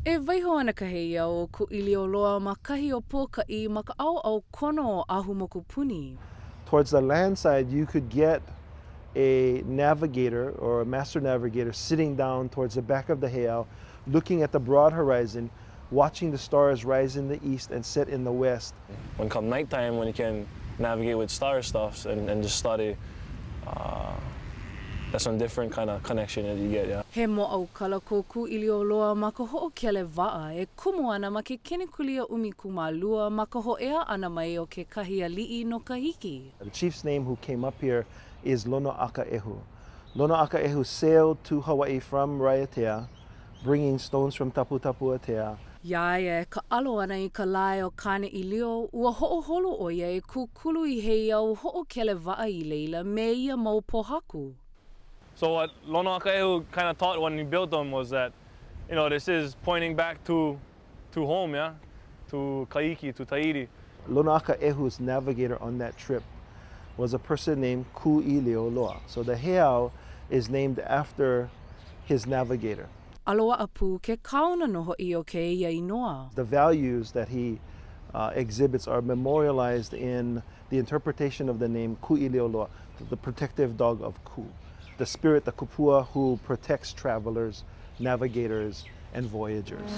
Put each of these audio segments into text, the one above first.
E waiho ana ka heiau o Kūʻīlioloa ma kahi o pōkaʻi ma ka au kono o ahu puni. Towards the land side, you could get a navigator or a master navigator sitting down towards the back of the heiau, looking at the broad horizon, watching the stars rise in the east and set in the west. When come nighttime, when you can navigate with star stuffs and just study, that's one different kind of connection that you get, yeah. He moʻau kala ko Kūʻīlioloa ma ka hoʻokele waʻa e kumu ana ma ke kenekulia ʻumikūmālua ma ka hoʻea ana mai o ke kahi aliʻi no ka hiki. The chief's name who came up here is Lonoʻakaʻehu. Lonoʻakaʻehu sailed to Hawaii from Raiatea, bringing stones from Taputapuatea. Iaia, ka alo ana I ka lae o Kāʻīlio, ua hoʻoholo ʻo ia e kūkulu I heiau hoʻokele waʻa I leila me ia mau pohaku. So what Lonoʻakaʻehu kind of taught when he built them was that, you know, this is pointing back to home, yeah? To Kaiki, to Tahiti. Lonoʻakaʻehu's navigator on that trip was a person named Kūʻīlioloa. So the heiau is named after his navigator. Aloa apu ke kauna no hoʻi o ke ia inoa. The values that he exhibits are memorialized in the interpretation of the name Kūʻīlioloa, the protective dog of Ku, the spirit, the kupua who protects travelers, navigators, and voyagers.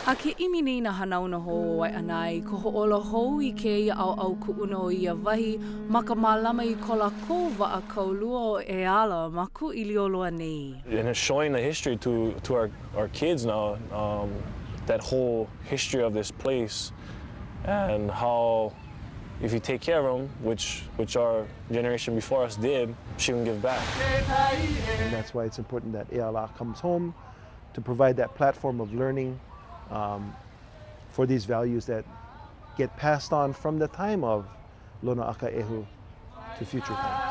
A ke imini na hanauna ho o Waiʻanae, ko hoʻola hou I ke ia au kuʻuna o ia wahi, ma ka mālama I ko lākou waʻa kaulua o e ala ma Kūʻīlioloa nei. And it's showing the history to our kids now, that whole history of this place, and how if you take care of them, which our generation before us did, she can give back. And that's why it's important that Eala comes home to provide that platform of learning for these values that get passed on from the time of Lonoʻakaʻehu to future time.